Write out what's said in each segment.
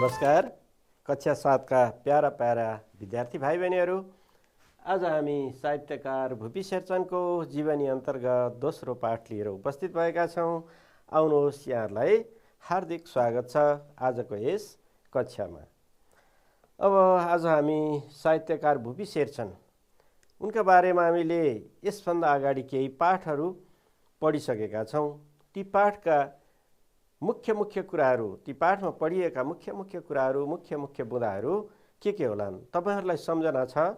नमस्कार कक्षा 7 का प्यारा प्यारा विद्यार्थी भाइ बहिनीहरू, आज हामी साहित्यकार भुपी शेरचनको जीवनी अन्तर्गत दोस्रो पाठ लिएर उपस्थित भएका छौँ। आउनुहोस्, यहाँहरूलाई हार्दिक स्वागत छ आजको यस कक्षामा। अब आज हामी साहित्यकार भुपी शेरचन उनका बारेमा हामीले यसभन्दा अगाडि केही पाठहरू पढिसकेका छौँ। ती पाठका मुख्य कुराहरू, ती पाठमा पढिएका मुख्य कुराहरू, मुख्य बुँदाहरू के होलान् तपाईहरुलाई सम्झना छ।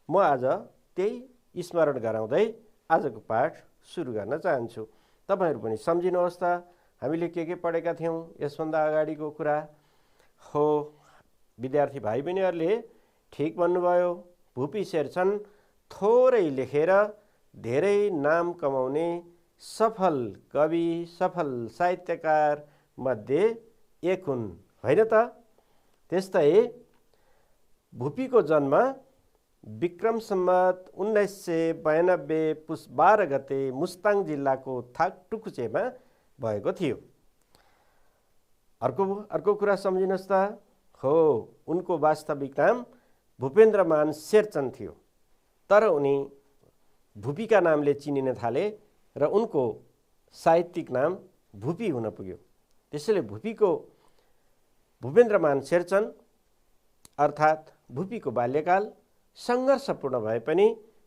म आज त्यही स्मरण गराउँदै आजको पाठ सुरु गर्न चाहन्छु। तपाईहरु पनि सम्झिनुहोस् त हामीले के पढेका थियौं यसभन्दा अगाडिको कुरा हो। विद्यार्थी भाइ बहिनीहरूले ठीक भन्नुभयो। भुपी शेरचन थोरै लेखेर धेरै नाम कमाउने सफल कवि, सफल साहित्यकार मध्ये एक हुन्, होइन त? त्यस्तै भुपीको जन्म विक्रम सम्वत 1992 पुस 12 गते मुस्ताङ जिल्लाको थाकटुकुचेमा भएको थियो। अर्को कुरा सम्झिनुहोस् त हो, उनको वास्तविक नाम भूपेन्द्रमान शेरचन थियो, तर उनी भुपीका नामले चिनिन थाले र उनको साहित्यिक नाम भुपी हुन पुग्यो। त्यसैले भूपेन्द्रमान शेरचन अर्थात् भुपीको बाल्यकाल सङ्घर्षपूर्ण भए पनि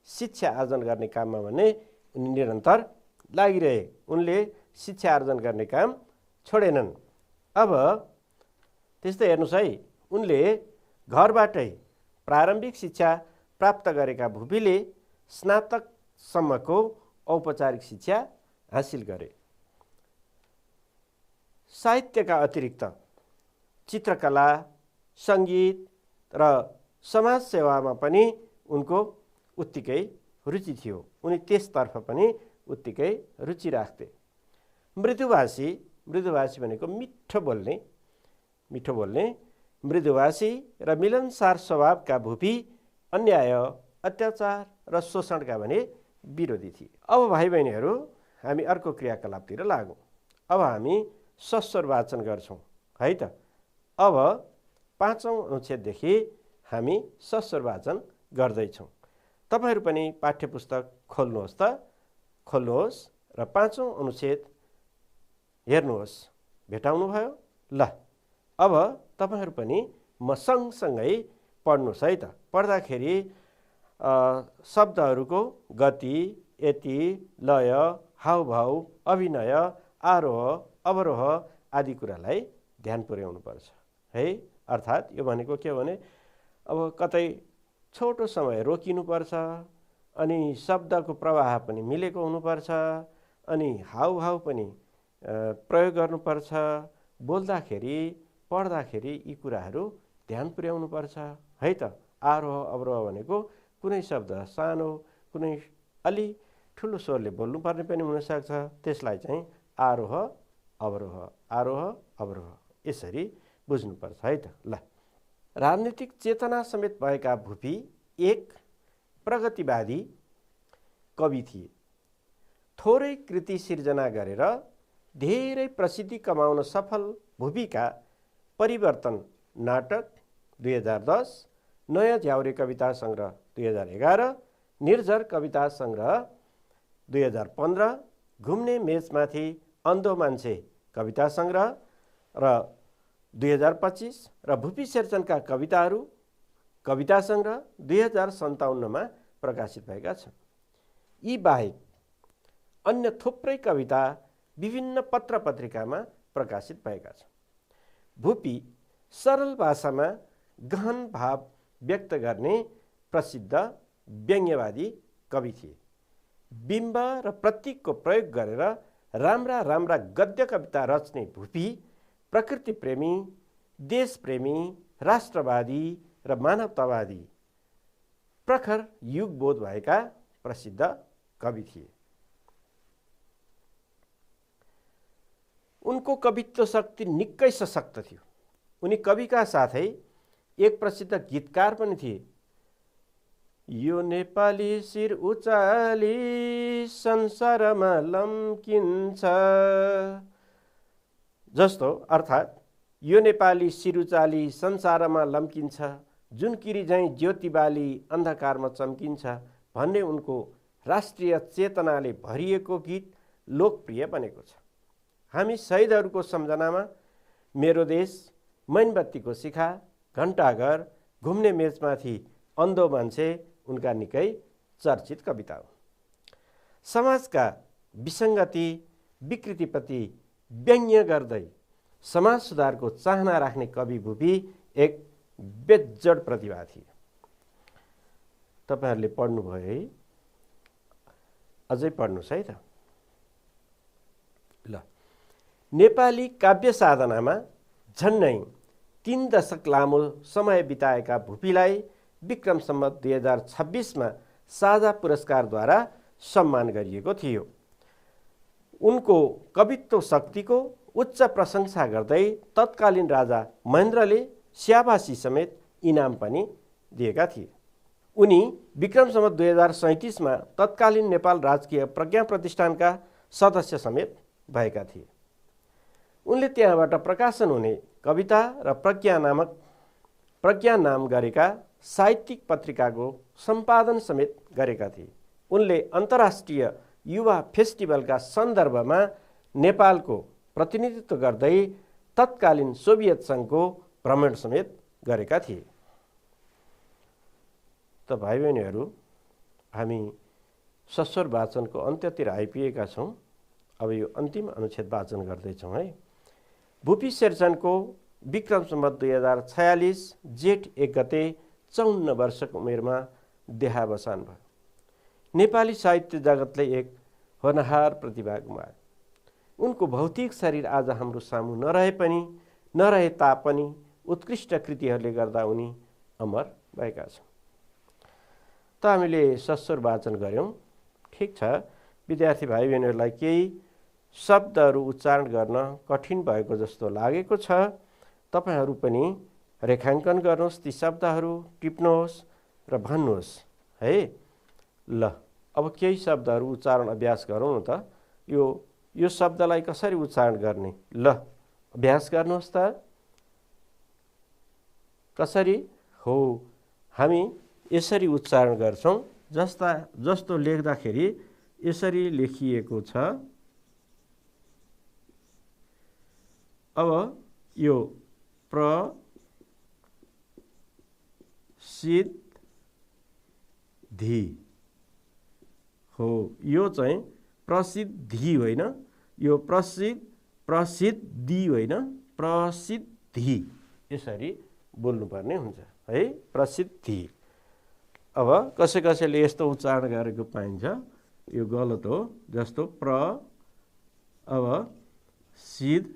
शिक्षा आर्जन गर्ने काममा भने उनी निरन्तर लागिरहे। उनले शिक्षा आर्जन गर्ने काम छोडेनन्। अब त्यस्तै हेर्नुस् है, उनले घरबाटै प्रारम्भिक शिक्षा प्राप्त गरेका भुपीले स्नातकसम्मको औपचारिक शिक्षा हासिल गरे। साहित्यका अतिरिक्त चित्रकला, सङ्गीत र समाज सेवामा पनि उनको उत्तिकै रुचि थियो। उनी त्यसतर्फ पनि उत्तिकै रुचि राख्थे। मृदुभाषी भनेको मिठो बोल्ने, मृदुभाषी र मिलनसार स्वभावका भुपी अन्याय, अत्याचार र शोषणका भने विरोधी थिए। अब भाइ बहिनीहरू, हामी अर्को क्रियाकलापतिर लागौँ। अब हामी सस्वर वाचन गर्छौँ, है त? अब 5औं अनुच्छेददेखि हामी सस्वर वाचन गर्दैछौँ। तपाईहरु पनि पाठ्यपुस्तक खोल्नुहोस् र 5औं अनुच्छेद हेर्नुहोस्। भेटाउनु भयो? ल, अब तपाईहरु पनि म सँगसँगै पढ्नुहोस् है त। पढ्दाखेरि शब्दहरूको गति, यति, लय, हावभाव, अभिनय, आरोह अवरोह आदि कुरालाई ध्यान पुर्याउनु पर्छ है। अर्थात् यो भनेको के हो भने, अब कतै छोटो समय रोकिनु पर्छ, अनि शब्दको प्रवाह पनि मिलेको हुनुपर्छ, अनि हावभाव पनि प्रयोग गर्नुपर्छ। बोल्दाखेरि, पढ्दाखेरि यी कुराहरू ध्यान पुर्याउनु पर्छ, है त? आरोह अवरोह भनेको कुनै शब्द सानो, कुनै अलि ठुलो स्वरले बोल्नुपर्ने पनि हुनसक्छ। त्यसलाई चाहिँ आरोह अवरोह यसरी बुझ्नुपर्छ, है त? ल, राजनीतिक चेतना समेत भएका भुपी एक प्रगतिवादी कवि थिए। थोरै कृति सिर्जना गरेर धेरै प्रसिद्धि कमाउन सफल भुपीका परिवर्तन नाटक 2010, नयाँ झ्याउरे कविता सङ्ग्रह 2011, निर्झर कविता सङ्ग्रह 2015, घुम्ने मेचमाथि अन्धो मान्छे कविता सङ्ग्रह र 2025 र भुपी शेरचनका कविताहरू कविता सङ्ग्रह 2057 प्रकाशित भएका छन्। यी बाहेक अन्य थुप्रै कविता विभिन्न पत्र पत्रिकामा प्रकाशित भएका छन्। भुपी सरल भाषामा गहन भाव व्यक्त गर्ने प्रसिद्ध व्यङ्ग्यवादी कवि थिए। बिम्ब र प्रतीकको प्रयोग गरेर राम्रा गद्य कविता रच्ने भुपी प्रकृति प्रेमी, देशप्रेमी, राष्ट्रवादी र मानवतावादी प्रखर युगबोध भएका प्रसिद्ध कवि थिए। उनको कवित्व शक्ति निकै सशक्त थियो। उनी कविका साथै एक प्रसिद्ध गीतकार पनि थिए। यो नेपाली शिर उचाली संसारमा लम्किन्छ जस्तो, अर्थात् यो नेपाली सिरुचाली संसारमा लम्किन्छ, जुन किरी झैँ ज्योति बाली अन्धकारमा चम्किन्छ भन्ने उनको राष्ट्रिय चेतनाले भरिएको गीत लोकप्रिय बनेको छ। हामी शहीदहरूको सम्झनामा मेरो देश, मैनबत्तीको शिखा, घण्टाघर, घुम्ने मेचमाथि अन्धो मान्छे उनका निकै चर्चित कविता हो। समाजका विसङ्गति विकृतिप्रति व्यङ्ग्य गर्दै समाज सुधारको चाहना राख्ने कवि भुपी एक बेजोड प्रतिभा थिए। तपाईहरुले पढ्नुभयो है, अझै पढ्नुस् है त। ल, नेपाली काव्य साधनामा झन्नै 3 दशक लामो समय बिताएका भुपीलाई विक्रम सम्वत 2026 मा साझा पुरस्कारद्वारा सम्मान गरिएको थियो। उनको कवित्व शक्तिको उच्च प्रशंसा गर्दै तत्कालीन राजा महेन्द्रले स्याबासी समेत इनाम पनि दिएका थिए। उनी विक्रम सम्वत 2037 मा तत्कालीन नेपाल राजकीय प्रज्ञा प्रतिष्ठानका सदस्य समेत भएका थिए। उनले त्यहाँबाट प्रकाशन हुने कविता र प्रज्ञा नाम गरेका साहित्यिक पत्रिकाको सम्पादन समेत गरेका थिए। उनले अन्तर्राष्ट्रिय युवा फेस्टिभलका सन्दर्भमा नेपालको प्रतिनिधित्व गर्दै तत्कालीन सोभियत सङ्घको भ्रमण समेत गरेका थिए। त भाइ बहिनीहरू, हामी सस्वर वाचनको अन्त्यतिर आइपुगेका छौँ। अब यो अन्तिम अनुच्छेद वाचन गर्दैछौँ है। भुपी शेरचनको विक्रम सम्वत 2046 जेठ 1 गते 54 वर्षको उमेरमा देहावसान भयो। नेपाली साहित्य जगतले एक होनहार प्रतिभा गुमायो। उनको भौतिक शरीर आज हाम्रो सामु नरहे तापनि उत्कृष्ट कृतिहरूले गर्दा उनी अमर भएका छन्। त हामीले सस्वर वाचन गर्यौं, ठीक छ। विद्यार्थी भाइ बहिनीहरूलाई केही शब्दहरू उच्चारण गर्न कठिन भएको जस्तो लागेको छ। तपाईहरू पनि रेखाङ्कन गर्नुहोस्, ती शब्दहरू टिप्नुहोस् र भन्नुहोस् है। ल, अब केही शब्दहरू उच्चारण अभ्यास गरौँ न त। यो शब्दलाई कसरी उच्चारण गर्ने? ल, अभ्यास गर्नुहोस् त। कसरी हो? हामी यसरी उच्चारण गर्छौं, जस्तो लेख्दाखेरि यसरी लेखिएको छ। अब यो प्रसिद्धि हो, यो चाहिँ प्रसिद्धि होइन, यो प्रसिद्धि होइन, प्रसिद्धि यसरी बोल्नुपर्ने हुन्छ है, प्रसिद्धि। अब कसैले यस्तो उच्चारण गरेको पाइन्छ, यो गलत हो। जस्तो अब सिद्धि,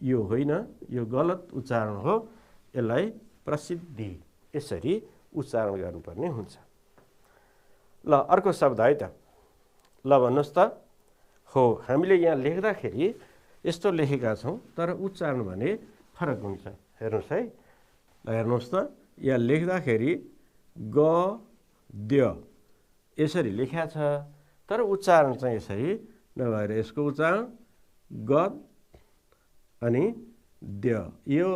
यो होइन, यो गलत उच्चारण हो। यसलाई प्रसिद्धि यसरी उच्चारण गर्नुपर्ने हुन्छ। ल, अर्को शब्द है त। ल, भन्नुहोस् त। हो, हामीले यहाँ लेख्दाखेरि यस्तो लेखेका छौँ, तर उच्चारण भने फरक हुन्छ। हेर्नुहोस् है। ल, हेर्नुहोस् त। यहाँ लेख्दाखेरि गद्य यसरी लेख्या छ, तर उच्चारण चाहिँ यसरी नभएर यसको उच्चारण गद अनि द्य। यो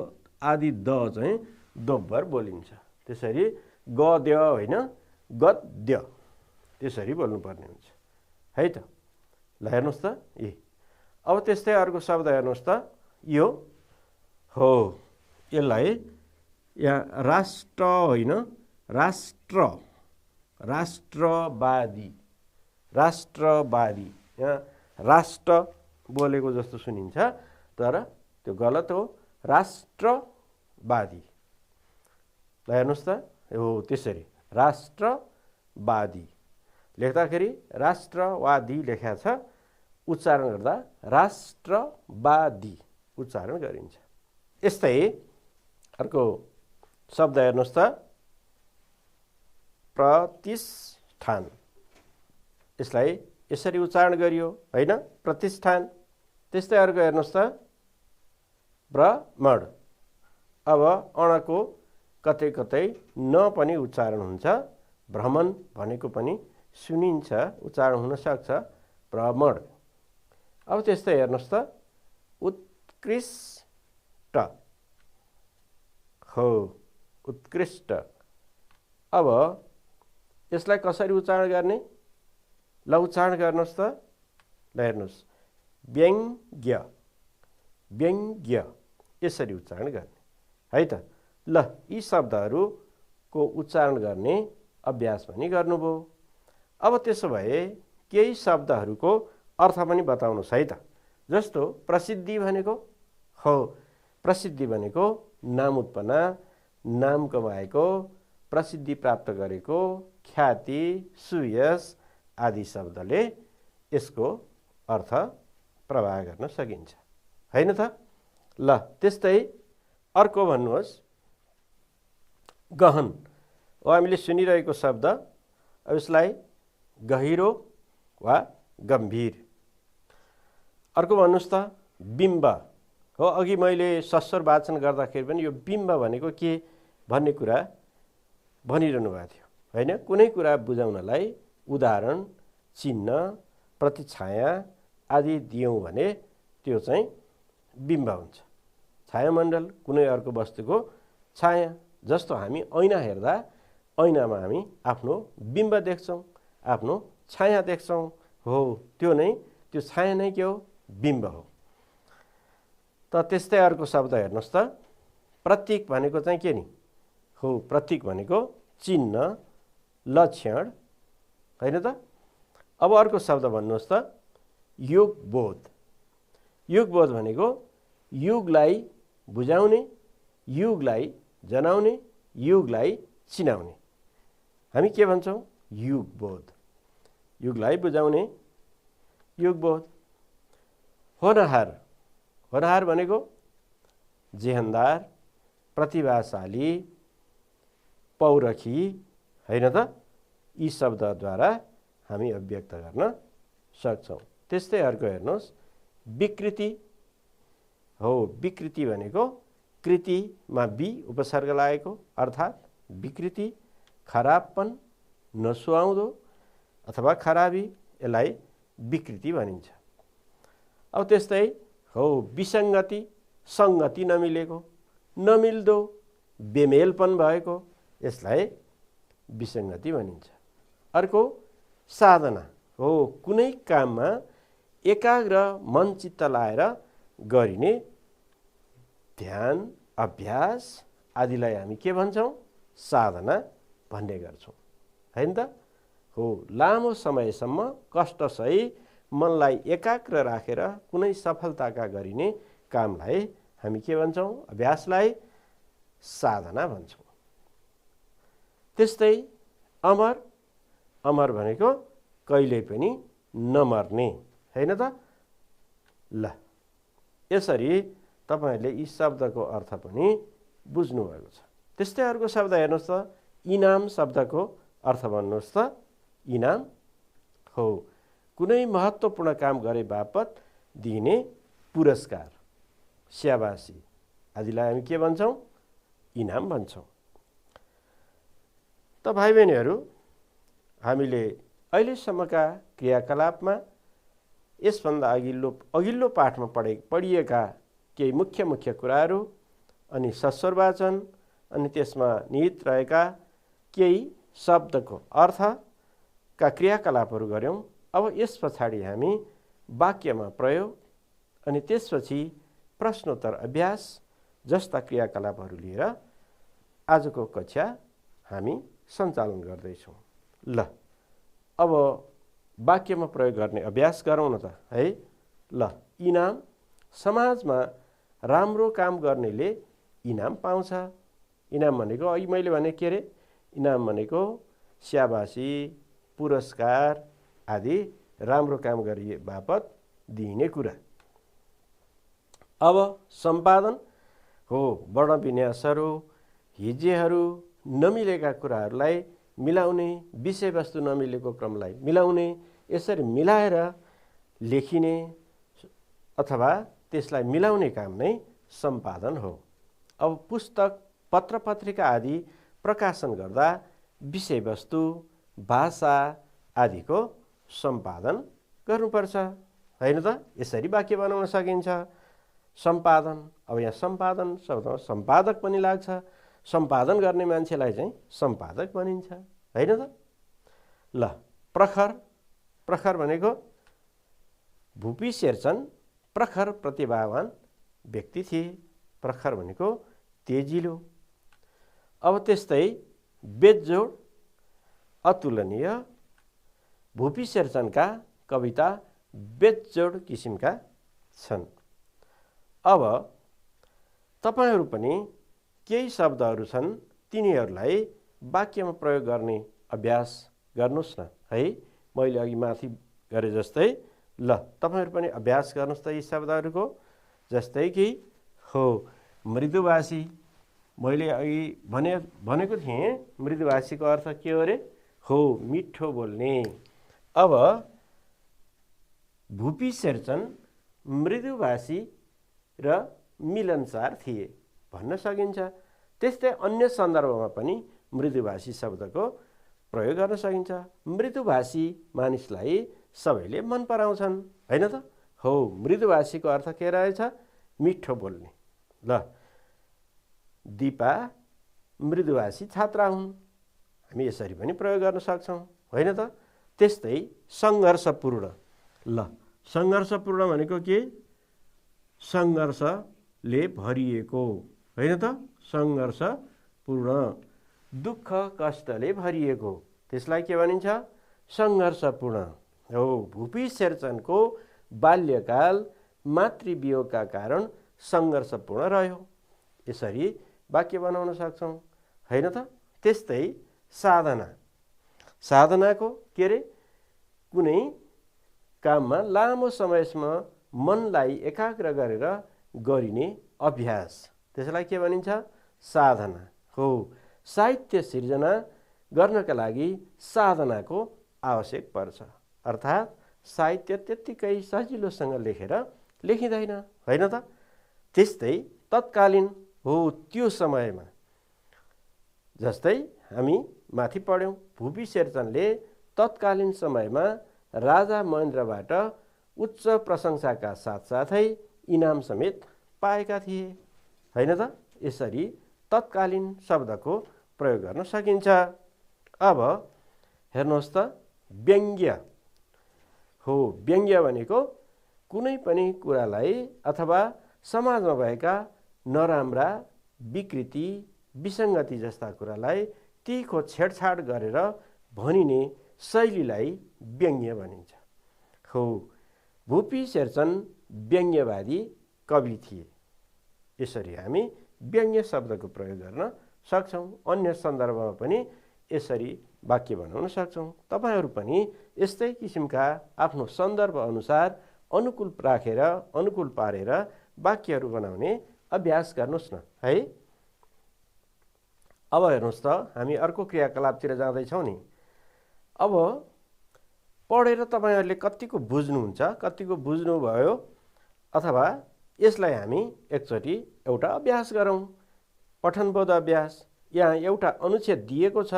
आदि द चाहिँ दोब्बर बोलिन्छ। त्यसरी गद्य होइन, गद्य त्यसरी बोल्नुपर्ने हुन्छ है त। ल, हेर्नुहोस् त। अब त्यस्तै अर्को शब्द हेर्नुहोस् त। यो हो, यसलाई यहाँ राष्ट्र होइन, राष्ट्रवादी यहाँ राष्ट्र बोलेको जस्तो सुनिन्छ, तर त्यो गलत हो। राष्ट्रवादी। ल, हेर्नुहोस् त। हो, त्यसरी राष्ट्रवादी लेख्दाखेरि राष्ट्रवादी लेख्या छ, उच्चारण गर्दा राष्ट्रवादी उच्चारण गरिन्छ। यस्तै अर्को शब्द हेर्नुहोस् त। प्रतिष्ठान, यसलाई यसरी उच्चारण गरियो होइन, प्रतिष्ठान। त्यस्तै अर्को हेर्नुहोस् त, भ्रमण। अब अणको कतै कतै न पनि उच्चारण हुन्छ, भ्रमण भनेको पनि सुनिन्छ, उच्चारण हुन सक्छ, भ्रमण। अब त्यस्तै हेर्नुहोस् त, उत्कृष्ट हो, उत्कृष्ट। अब यसलाई कसरी उच्चारण गर्ने? ल उच्चारण गर्नुहोस् त। ल हेर्नुहोस्, व्यङ्ग्य, व्यङ्ग्य यसरी उच्चारण गर्ने है त। ल यी शब्दहरूको उच्चारण गर्ने अभ्यास पनि गर्नुभयो। अब त्यसो भए केही शब्दहरूको अर्थ पनि बताउनुहोस् है त। जस्तो प्रसिद्धि भनेको, हो प्रसिद्धि भनेको नाम उत्पन्न, नाम कमाएको, प्रसिद्धि प्राप्त गरेको, ख्याति, सुयश आदि शब्दले यसको अर्थ प्रवाह गर्न सकिन्छ हैन त। ल त्यस्तै अर्को भन्नुहोस्, गहन हो हामीले सुनिरहेको शब्द। अब यसलाई गहिरो वा गम्भीर। अर्को भन्नुहोस् त बिम्ब हो। अघि मैले सस्वर वाचन गर्दाखेरि पनि यो बिम्ब भनेको के भन्ने कुरा भनिरहनु भएको थियो हैन। कुनै कुरा बुझाउनलाई उदाहरण, चिन्ह, प्रतिछाया आदि दियौँ भने त्यो चाहिँ बिम्ब हुन्छ। छायामण्डल कुनै अर्को वस्तुको छाया। जस्तो हामी ऐना हेर्दा ऐनामा हामी आफ्नो बिम्ब देख्छौँ, आफ्नो छाया देख्छौँ, हो त्यो नै, त्यो छाया नै के हो? बिम्ब हो। त त्यस्तै अर्को शब्द हेर्नुहोस् त, प्रतीक भनेको चाहिँ के नि? हो प्रतीक भनेको चिन्ह, लक्षण हैन त। अब अर्को शब्द भन्नुहोस् त युगबोध। युगबोध भनेको युगलाई बुझाउने, युगलाई जनाउने, युगलाई चिनाउने। हामी के भन्छौँ? युगबोध। युगलाई बुझाउने युगबोध। होनहार, होनहार भनेको जेहनदार, प्रतिभाशाली, पौरखी हैन त। यी शब्दद्वारा हामी अभिव्यक्त गर्न सक्छौँ। त्यस्तै अर्को हेर्नुहोस्, विकृति हो। विकृति भनेको कृतिमा बी उपसर्ग लागेको, अर्थात् विकृति, खराबपन, नसुहाउँदो अथवा खराबी, यसलाई विकृति भनिन्छ। अब त्यस्तै हो विसङ्गति, सङ्गति नमिलेको, नमिल्दो, बेमेलपन भएको, यसलाई विसङ्गति भनिन्छ। अर्को साधना हो। कुनै काममा एकाग्र मन चित्त लाएर गरिने ध्यान, अभ्यास आदिलाई हामी के भन्छौँ? साधना भन्ने गर्छौँ हैन त। हो लामो समयसम्म कष्टसही मनलाई एकाग्र राखेर कुनै सफलताका गरिने कामलाई हामी के भन्छौँ? अभ्यासलाई साधना भन्छौँ। त्यस्तै अमर, अमर भनेको कहिल्यै पनि नमर्ने हैन त। ल यसरी तपाईहरुले यी शब्दको अर्थ पनि बुझ्नु भएको छ। त्यस्तै अर्को शब्द हेर्नुहोस् त, इनाम शब्दको अर्थ भन्नुहोस् त। इनाम हो कुनै महत्त्वपूर्ण काम गरे बापत दिइने पुरस्कार, स्याबासी आदिलाई हामी के भन्छौँ? इनाम भन्छौँ। त भाइ बहिनीहरू, हामीले अहिलेसम्मका क्रियाकलापमा यसभन्दा अघिल्लो पाठमा पढिएका केही मुख्य कुराहरू अनि सस्वर वाचन अनि त्यसमा निहित रहेका केही शब्दको अर्थका क्रियाकलापहरू गर्यौं। अब यस पछाडि हामी वाक्यमा प्रयोग अनि त्यसपछि प्रश्नोत्तर अभ्यास जस्ता क्रियाकलापहरू लिएर आजको कक्षा हामी सञ्चालन गर्दैछौँ। ल अब वाक्यमा प्रयोग गर्ने अभ्यास गरौँ न त है। ल इनाम, समाजमा राम्रो काम गर्नेले इनाम पाउँछ। इनाम भनेको अघि मैले भने के रे? इनाम भनेको स्याबासी, पुरस्कार आदि राम्रो काम गरिए बापत दिइने कुरा। अब सम्पादन हो वर्ण विन्यासहरू, हिज्जेहरू नमिलेका कुराहरूलाई मिलाउने, विषयवस्तु नमिलेको क्रमलाई मिलाउने, यसरी मिलाएर लेखिने अथवा त्यसलाई मिलाउने काम नै सम्पादन हो। अब पुस्तक, पत्र-पत्रिका आदि प्रकाशन गर्दा विषयवस्तु, भाषा आदिको सम्पादन गर्नुपर्छ हैन त। यसरी वाक्य बनाउन सकिन्छ। सम्पादन। अब यहाँ सम्पादन शब्दमा सम्पादक पनि लाग्छ, सम्पादन गर्ने मान्छेलाई चाहिँ सम्पादक भनिन्छ, होइन त? ल, प्रखर। प्रखर भनेको भुपी शेरचन प्रखर प्रतिभावान व्यक्ति थिए। प्रखर भनेको तेजिलो। अब त्यस्तै बेजोड, अतुलनीय। भुपी शेरचनका कविता बेजोड किसिमका छन्। अब तपाईहरू पनि केही शब्दहरू छन्, तिनीहरूलाई वाक्यमा प्रयोग गर्ने अभ्यास गर्नुहोस् न है। मैले अघि माथि गरे जस्तै ल तपाईहरू पनि अभ्यास गर्नुहोस् त यी शब्दहरूको। जस्तै कि हो मृदुभाषी, मैले अघि भनेको थिएँ मृदुभाषीको अर्थ के हो रे? हो मिठो बोल्ने। अब भुपी शेरचन मृदुभाषी र मिलनसार थिए भन्न सकिन्छ। त्यस्तै अन्य सन्दर्भमा पनि मृदुभाषी शब्दको प्रयोग गर्न सकिन्छ। मृदुभाषी मानिसलाई सबैले मन पराउँछन्, होइन त? हो मृदुभाषीको अर्थ के रहेछ? मिठो बोल्ने। ल, दिपा मृदुभाषी छात्रा हुन्, हामी यसरी पनि प्रयोग गर्न सक्छौँ, होइन त? त्यस्तै सङ्घर्षपूर्ण। ल, सङ्घर्षपूर्ण भनेको के? सङ्घर्षले भरिएको, होइन त? सङ्घर्षपूर्ण, दुःख कष्टले भरिएको, त्यसलाई के भनिन्छ? सङ्घर्षपूर्ण। हो भुपी शेरचनको बाल्यकाल मातृवियोगका कारण सङ्घर्षपूर्ण रह्यो, यसरी वाक्य बनाउन सक्छौँ, होइन त? त्यस्तै साधना। साधनाको के रे? कुनै काममा लामो समयसम्म मनलाई एकाग्र गरेर गरिने अभ्यास, त्यसलाई के भनिन्छ? साधना। हो साहित्य सिर्जना गर्नका लागि साधनाको आवश्यक पर्छ, अर्थात् साहित्य त्यत्तिकै सजिलोसँग लेखिँदैन, होइन त? त्यस्तै तत्कालीन। हो त्यो समयमा, जस्तै हामी माथि पढ्यौँ, भुपी शेरचनले तत्कालीन समयमा राजा महेन्द्रबाट उच्च प्रशंसाका साथसाथै इनाम समेत पाएका थिए, होइन त? यसरी तत्कालीन शब्दको प्रयोग गर्न सकिन्छ। अब हेर्नुहोस् त, व्यङ्ग्य। हो व्यङ्ग्य भनेको कुनै पनि कुरालाई अथवा समाजमा भएका नराम्रा, विकृति, विसङ्गति जस्ता कुरालाई तीखो छेडछाड गरेर भनिने शैलीलाई व्यङ्ग्य भनिन्छ। हो भुपी शेरचन व्यङ्ग्यवादी कवि थिए, यसरी हामी व्यङ्ग्य शब्दको प्रयोग गर्न सक्छौँ। अन्य सन्दर्भमा पनि यसरी वाक्य बनाउन सक्छौँ। तपाईहरू पनि यस्तै किसिमका आफ्नो सन्दर्भ अनुसार अनुकूल राखेर, अनुकूल पारेर वाक्यहरू बनाउने अभ्यास गर्नुहोस् न है। अब हेर्नुहोस् त, हामी अर्को क्रियाकलापतिर जाँदैछौँ नि। अब पढेर तपाईँहरूले कतिको बुझ्नुहुन्छ, कतिको बुझ्नुभयो, अथवा यसलाई हामी एकचोटि एउटा अभ्यास गरौँ, पठनबोध अभ्यास। यहाँ एउटा अनुच्छेद दिएको छ,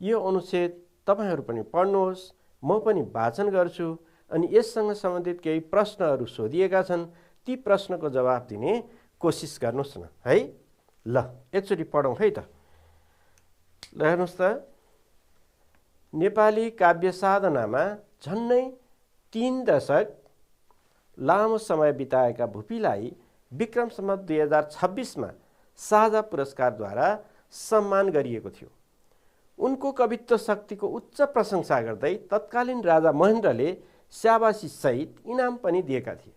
यो अनुच्छेद तपाईहरू पनि पढ्नुहोस्, म पनि वाचन गर्छु, अनि यससँग सम्बन्धित केही प्रश्नहरू सोधिएका छन्, ती प्रश्नको जवाफ दिने कोसिस गर्नुहोस् न है। ल एकचोटि पढौँ है त। ल हेर्नुहोस् त, नेपाली काव्य साधनामा झन्नै 3 दशक लामो समय बिताएका भुपीलाई विक्रम सम्वत 2026मा साझा पुरस्कारद्वारा सम्मान गरिएको थियो। उनको कवित्व शक्तिको उच्च प्रशंसा गर्दै तत्कालीन राजा महेन्द्रले स्याबासी सहित इनाम पनि दिएका थिए।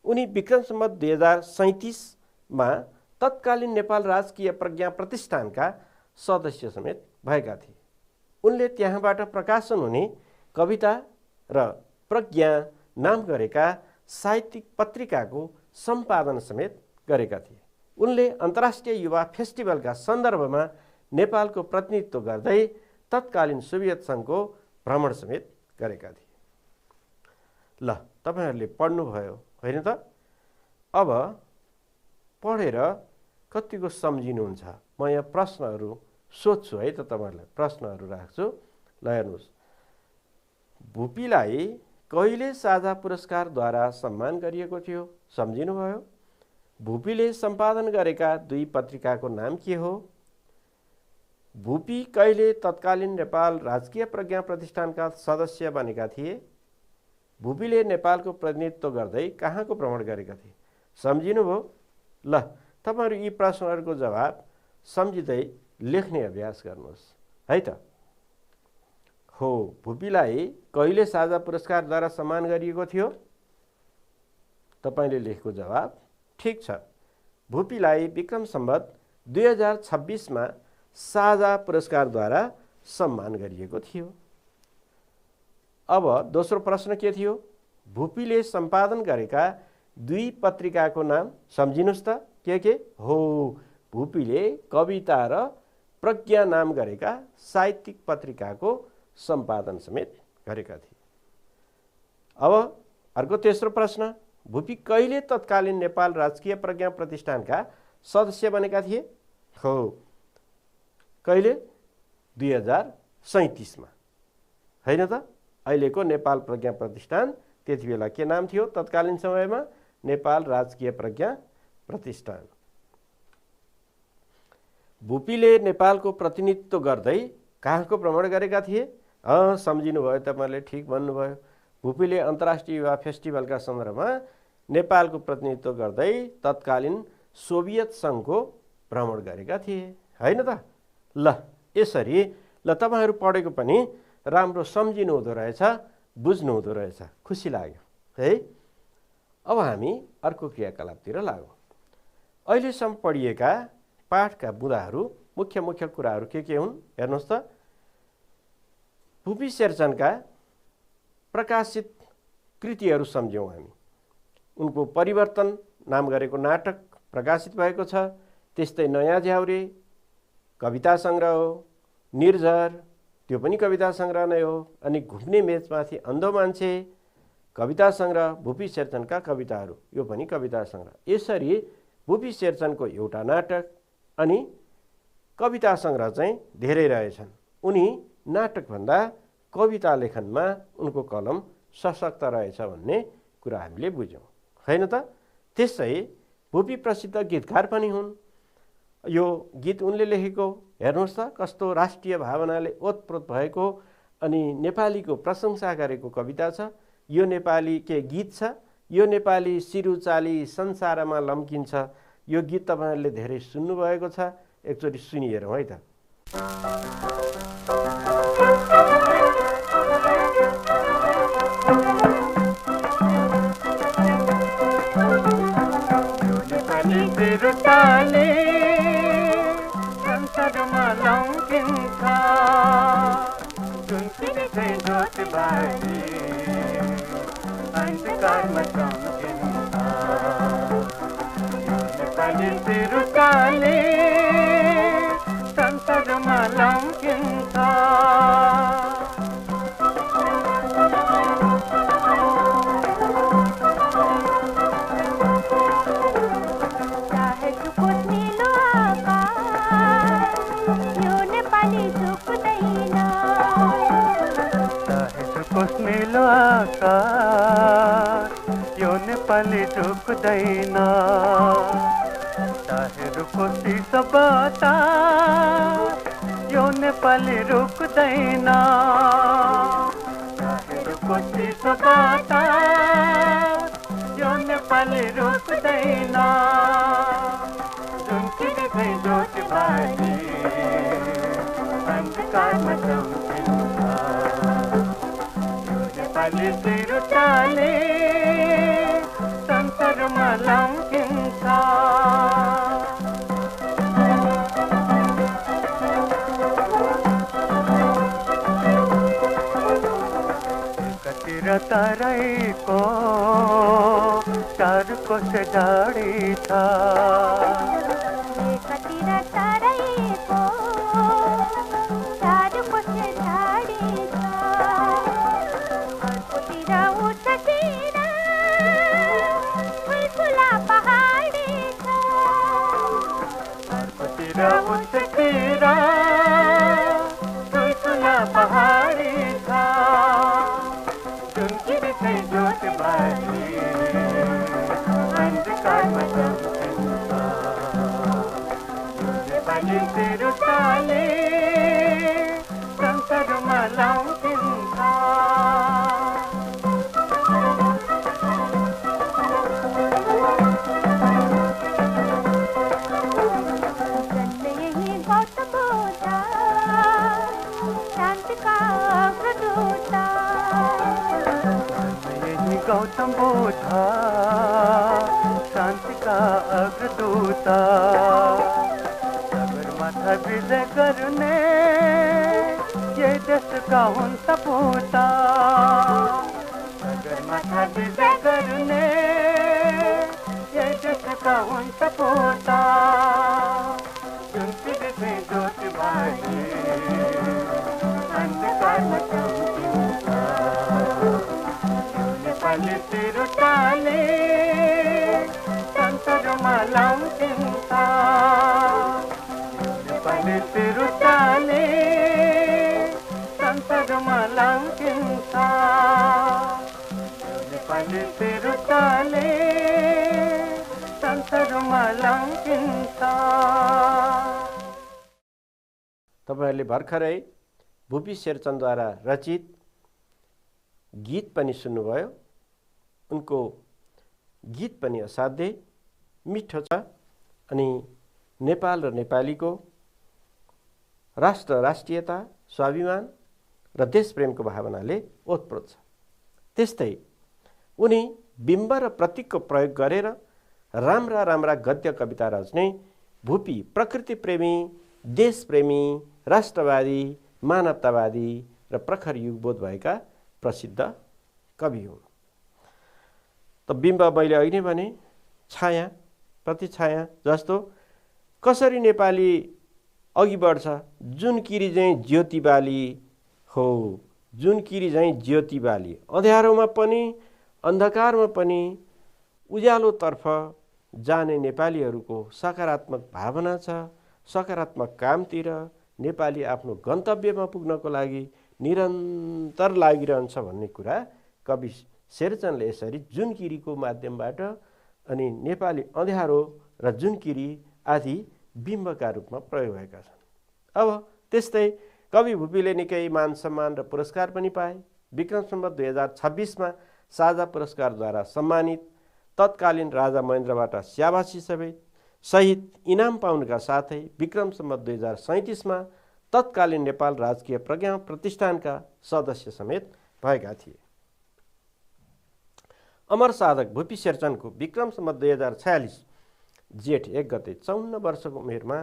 उनी विक्रम सम्वत 2037मा तत्कालीन नेपाल राजकीय प्रज्ञा प्रतिष्ठानका सदस्य समेत भएका थिए। उनले त्यहाँबाट प्रकाशन हुने कविता र प्रज्ञा नाम गरेका साहित्यिक पत्रिकाको सम्पादन समेत गरेका थिए। उनले अन्तर्राष्ट्रिय युवा फेस्टिभलका सन्दर्भमा नेपालको प्रतिनिधित्व गर्दै तत्कालीन सोभियत सङ्घको भ्रमण समेत गरेका थिए। ल तपाईहरूले पढ्नुभयो होइन त? अब पढेर कतिको सम्झिनुहुन्छ? म यहाँ प्रश्नहरू सोध्छु है त, तपाईँहरूलाई प्रश्नहरू राख्छु। ल हेर्नुहोस्, भुपीलाई कहिले साझा पुरस्कारद्वारा सम्मान गरिएको थियो? सम्झिनुभयो? भुपीले सम्पादन गरेका 2 पत्रिकाको नाम के हो? भुपी कहिले तत्कालीन नेपाल राजकीय प्रज्ञा प्रतिष्ठानका सदस्य बनेका थिए? भुपीले नेपालको प्रतिनिधित्व गर्दै कहाँको भ्रमण गरेका थिए? सम्झिनुभयो? ल, तपाईहरु यी प्रश्नहरूको जवाब सम्झिँदै लेख्ने अभ्यास गर्नुहोस् है त। हो, भुपीलाई कहिले साझा पुरस्कारद्वारा सम्मान गरिएको थियो? तपाईले लेखेको जवाब ठीक छ। भुपीलाई विक्रम सम्वत 2026 मा साझा पुरस्कारद्वारा सम्मान गरिएको थियो। अब दोस्रो प्रश्न के थियो? भुपीले सम्पादन गरेका 2 पत्रिकाको नाम सम्झिनुस् त के हो? भुपीले कविता र प्रज्ञा नाम गरेका साहित्यिक पत्रिकाको सम्पादन समेत गरेका थिए। अब अर्को तेस्रो प्रश्न, भुपी कहिले तत्कालीन नेपाल राजकीय प्रज्ञा प्रतिष्ठानका सदस्य बनेका थिए? हो, कहिले? 2037 मा, हैन त? अहिलेको नेपाल प्रज्ञा प्रतिष्ठान त्यति बेला के नाम थियो? तत्कालीन समयमा नेपाल राजकीय प्रज्ञा प्रतिष्ठान। भुपीले नेपालको प्रतिनिधित्व गर्दै कहाँको भ्रमण गरेका थिए? सम्झिनुभयो, तपाईले ठीक भन्नुभयो। भुपीले अन्तर्राष्ट्रिय युवा फेस्टिभलका सन्दर्भमा नेपालको प्रतिनिधित्व गर्दै तत्कालीन सोभियत सङ्घको भ्रमण गरेका थिए, हैन त? ल, यसरी ल तपाईहरु पढेको पनि राम्रो सम्झिनु हुँदो रहेछ, बुझ्नु हुँदो रहेछ, खुसी लाग्यो है। अब हामी अर्को क्रियाकलापतिर लागौं। अहिलेसम्म पढिएका पाठका बुँदाहरू, मुख्य कुराहरू के हुन् हेर्नुहोस् त। भुपी शेरचनका प्रकाशित कृतिहरू सम्झ्यौं हामी। उनको परिवर्तन नाम गरेको नाटक प्रकाशित भएको छ। त्यस्तै नयाँ झ्याउरे कविता संग्रह हो। निर्झर त्यो पनि कविता संग्रह नै हो। अनि घुम्ने मेचमाथि अन्धो मान्छे कविता संग्रह, भुपी शेरचनका कविताहरू, यो पनि कविता संग्रह। यसरी भुपी शेरचनको एउटा नाटक अनि कविता संग्रह चाहिँ धेरै रहेछन्। उनी नाटकभन्दा कविता लेखनमा उनको कलम सशक्त रहेछ भन्ने कुरा हामीले बुझ्यौं, हैन त? त्यसै भुपी प्रसिद्ध गीतकार पनि हुन्। यो गीत उनले लेखेको, हेर्नुहोस् त कस्तो राष्ट्रिय भावनाले ओतप्रोत भएको अनि नेपालीको प्रशंसा गरेको कविता छ। यो नेपाली के गीत छ। यो नेपाली सिरुचाली संसारमा लम्किन्छ। यो गीत तपाईहरुले धेरै सुन्नु भएको छ। एकचोटि सुनिहेरौं है त। यो नेपाली झुक्दैन, चाहे रुकोसी सबता यो नेपाली रुक्दैन, चाहे रुकोसी सबता यो नेपाली रुक्दैन। जुनकिने चाहिँ जोत बाली अन्धकारमा चम्किन्छ, यो नेपाली सिरुचाले संसारमा लम्किन्छ। एकातिर तराईको चार कोस झाडी छ, एकातिर तराईको चार कोस झाडी छ, अर्कोतिर उतातिर ठुल्ठुला पहाडी छ, अर्कोतिर उतातिर ठुल्ठुला पहाडी छ। जुनकिने चाहिँ जोत बाली अन्धकारमा चम्किन्छ, लौटिन्छ गौतम बुद्ध शांति का अग्रदूता सगरमाथा विजय करने ये देश का हुन सपूता सगरमाथा विजय करने ये देश का हुन सपूता चुनती से ज्योति भाई अंधकार में चमकीता नेपाली तिरुताले संतरमा लौटिन्छ नेपाली तिरुताले संतरमा लौटिन्छ नेपाली तिरुताले संतरमा लौटिन्छ। तपाईहरुले भर्खरै भुपी शेरचनद्वारा रचित गीत पनि सुन्नुभयो। उनको गीत पनि असाध्यै मिठो छ अनि नेपाल र नेपालीको राष्ट्र राष्ट्रियता स्वाभिमान र देशप्रेमको भावनाले ओतप्रोत छ। त्यस्तै उनी बिम्ब र प्रतीकको प्रयोग गरेर राम्रा राम्रा गद्य कविता रच्ने भुपी प्रकृति प्रेमी देशप्रेमी राष्ट्रवादी मानवतावादी र प्रखर युगबोध भएका प्रसिद्ध कवि हुन्। त बिम्ब मैले अघि नै भने छाया प्रतिछाया जस्तो कसरी नेपाली अघि बढ्छ जुन किरी चाहिँ ज्योति बाली हो जुन किरी चाहिँ ज्योति बाली अँध्यारोमा पनि अन्धकारमा पनि उज्यालोतर्फ जाने नेपालीहरूको सकारात्मक भावना छ। सकारात्मक कामतिर नेपाली आफ्नो गन्तव्यमा पुग्नको लागि निरन्तर लागिरहन्छ भन्ने कुरा कवि शेरचनले यसरी जुनकिरीको माध्यमबाट अनि नेपाली अँध्यारो र जुनकिरी आदि बिम्बका रूपमा प्रयोग भएका छन्। अब त्यस्तै कवि भुपीले निकै मान सम्मान र पुरस्कार पनि पाए। विक्रम सम्वत 2026 मा साझा पुरस्कारद्वारा सम्मानित तत्कालीन राजा महेन्द्रबाट स्याबासी सहित इनाम पाउनका साथै विक्रम सम्वत 2037 मा तत्कालीन नेपाल राजकीय प्रज्ञा प्रतिष्ठानका सदस्य समेत भएका थिए। अमर साधक भुपी शेरचनको विक्रम सम्वत 2046 जेठ 1 गते 54 वर्षको उमेरमा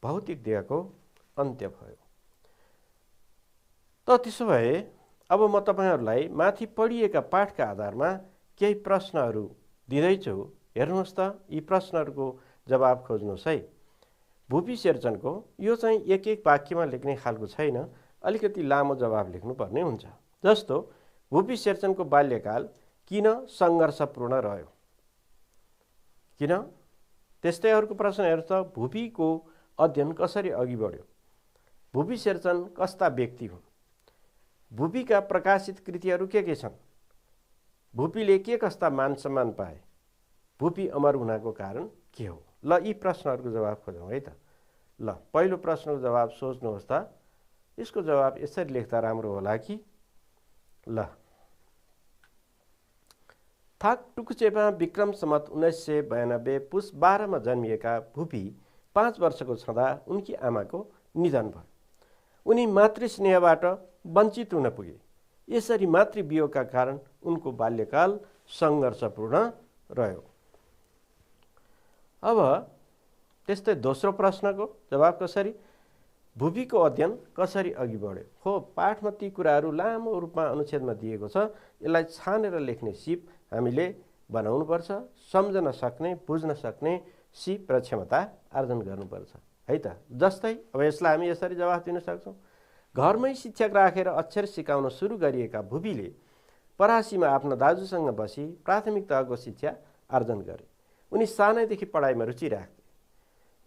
भौतिक देहको अन्त्य भयो। त त्यसो भए अब म तपाईहरुलाई माथि पढिएका पाठका आधारमा केही प्रश्नहरू दिँदैछु। हेर्नुहोस् त यी प्रश्नहरूको जवाब खोज्नुहोस् है। भुपी शेरचनको यो चाहिँ एक एक वाक्यमा लेख्ने खालको छैन, अलिकति लामो जवाब लेख्नुपर्ने हुन्छ। जस्तो भुपी शेरचनको बाल्यकाल किन संघर्षपूर्ण रह्यो, किन? त्यस्तै अर्को प्रश्न हेर्छ भुपीको अध्ययन कसरी अघि बढ्यो, भुपी शेरचन कस्ता व्यक्ति हुन्, भुपीका प्रकाशित कृतिहरू के छन्, भुपीले के कस्ता मान सम्मान पाए, भुपी अमर हुनको कारण के हो। ल यी प्रश्नहरूको जवाब खोजौँ है त। ल पहिलो प्रश्नको जवाब सोच्नुहोस् त। यसको जवाब यसरी लेख्दा राम्रो होला कि ल थाक टुकुचेमा विक्रम सम्वत 1992 पुस 12 मा जन्मिएका भुपी 5 वर्षको छँदा उनकी आमाको निधन भयो। उनी मातृस्नेहबाट वञ्चित हुन पुगे। यसरी मातृवियोगका कारण उनको बाल्यकाल संघर्षपूर्ण रह्यो। अब त्यस्तै दोस्रो प्रश्नको जवाब कसरी, भुपीको अध्ययन कसरी अघि बढ्यो। हो पाठमा ती कुराहरू लामो रूपमा अनुच्छेदमा दिएको छ। यसलाई छानेर लेख्ने सिप हामीले बनाउनुपर्छ। सम्झन सक्ने बुझ्न सक्ने सिप र क्षमता आर्जन गर्नुपर्छ है त। जस्तै अब यसलाई हामी यसरी जवाफ दिन सक्छौँ। घरमै शिक्षक राखेर अक्षर सिकाउन सुरु गरिएका भुपीले परासीमा आफ्ना दाजुसँग बसी प्राथमिक तहको शिक्षा आर्जन गरे। उनी सानैदेखि पढाइमा रुचि राख्थे।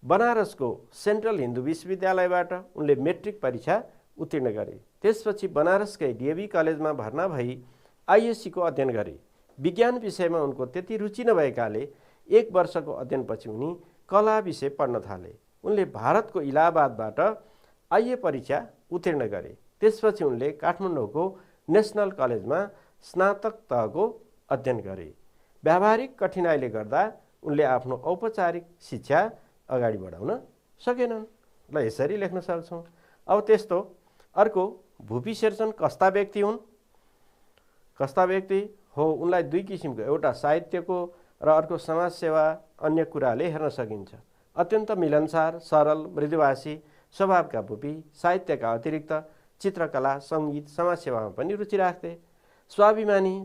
बनारसको सेन्ट्रल हिन्दू विश्वविद्यालयबाट उनले मेट्रिक परीक्षा उत्तीर्ण गरे। त्यसपछि बनारसकै डीएभी कलेजमा भर्ना भई आईएससीको अध्ययन गरे। विज्ञान विषयमा उनको त्यति रुचि नभएकाले 1 वर्षको अध्ययनपछि उनी कला विषय पढ्न थाले। उनले भारतको इलाहाबादबाट आईए परीक्षा उत्तीर्ण गरे। त्यसपछि उनले काठमाडौँको नेसनल कलेजमा स्नातक तहको अध्ययन गरे। व्यावहारिक कठिनाइले गर्दा उनले आफ्नो औपचारिक शिक्षा अगाडि बढाउन सकेनन्। ल यसरी लेख्न सक्छौँ। अब त्यस्तो अर्को भुपी शेरचन कस्ता व्यक्ति हुन्? कस्ता व्यक्ति हो? उनलाई दुई किसिमको, एउटा साहित्यको र अर्को समाजसेवा अन्य कुराले हेर्न सकिन्छ। अत्यन्त मिलनसार, सरल, मृदुभाषी स्वभावका भुपी साहित्यका अतिरिक्त चित्रकला, सङ्गीत, समाजसेवामा पनि रुचि राख्थे। स्वाभिमानी,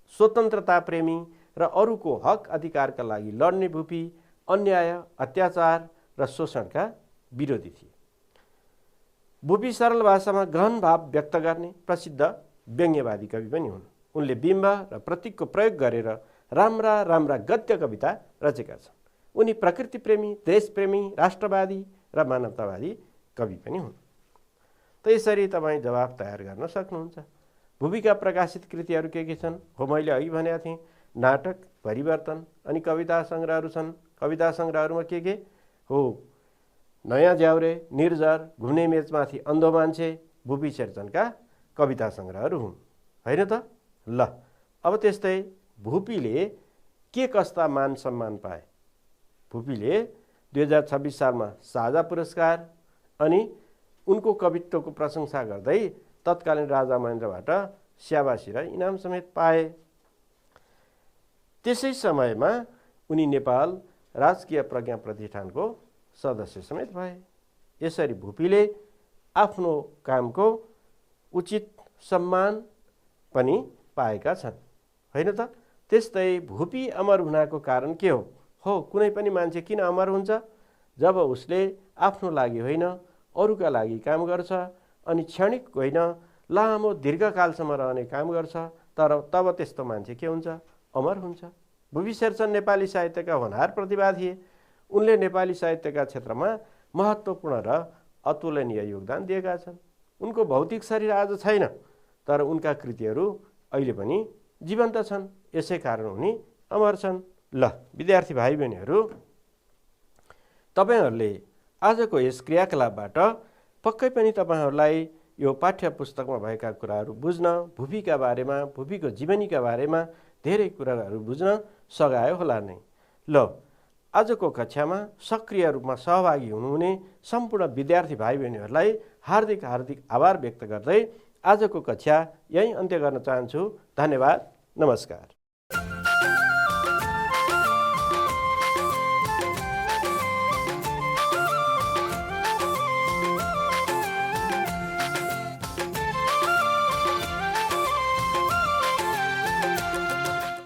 स्वतन्त्रता प्रेमी र अरूको हक अधिकारका लागि लड्ने भुपी अन्याय, अत्याचार र शोषणका विरोधी थिए। भुपी सरल भाषामा गहन भाव व्यक्त गर्ने प्रसिद्ध व्यङ्ग्यवादी कवि पनि हुन्। उनले बिम्ब र प्रतीकको प्रयोग गरेर राम्रा राम्रा गद्य कविता रचेका छन्। उनी प्रकृतिप्रेमी, देशप्रेमी, राष्ट्रवादी र मानवतावादी कवि पनि हुन्। त यसरी तपाईँ जवाफ तयार गर्न सक्नुहुन्छ। भुपीका प्रकाशित कृतिहरू के छन्? हो, मैले अघि भनेको थिएँ, नाटक, परिवर्तन, अनि कविता सङ्ग्रहहरू छन्। कविता सङ्ग्रहहरूमा के हो? नयाँ ज्याउरे, निर्जर, घुम्ने मेचमाथि अन्धो मान्छे भुपी शेरचनका कविता सङ्ग्रहहरू हुन्, होइन त? ल अब त्यस्तै भुपीले के कस्ता मान सम्मान पाए? भुपीले 2026 सालमा साझा पुरस्कार अनि उनको कवित्वको प्रशंसा गर्दै तत्कालीन राजा महेन्द्रबाट स्याबासी र इनाम समेत पाए। त्यसै समयमा उनी नेपाल राजकीय प्रज्ञा प्रतिष्ठानको सदस्य समेत भए। यसरी भुपीले आफ्नो कामको उचित सम्मान पनि पाएका छन्, होइन त? त्यस्तै भुपी अमर हुनको कारण के हो? हो, कुनै पनि मान्छे किन अमर हुन्छ? जब उसले आफ्नो लागि होइन अरूका लागि काम गर्छ अनि क्षणिक होइन लामो दीर्घकालसम्म रहने काम गर्छ, तब त्यस्तो मान्छे के हुन्छ? अमर हुन्छ। भुपी शेरचन नेपाली साहित्यका होनहार प्रतिभा थिए। उनले नेपाली साहित्यका क्षेत्रमा महत्त्वपूर्ण र अतुलनीय योगदान दिएका छन्। उनको भौतिक शरीर आज छैन, तर उनका कृतिहरू अहिले पनि जीवन्त छन्। यसै कारण उनी अमर छन्। ल विद्यार्थी भाइ बहिनीहरू, तपाईहरूले आजको यस क्रियाकलापबाट पक्कै पनि तपाईँहरूलाई यो पाठ्य पुस्तकमा भएका कुराहरू बुझ्न, भुपीका बारेमा, भुपीको जीवनीका बारेमा धेरै कुराहरू बुझ्न सघायो होला नै। ल आजको कक्षामा सक्रिय रूपमा सहभागी हुनुहुने सम्पूर्ण विद्यार्थी भाइ बहिनीहरूलाई हार्दिक हार्दिक आभार व्यक्त गर्दै आजको कक्षा यही अन्त्य गर्न चाहन्छु। धन्यवाद, नमस्कार।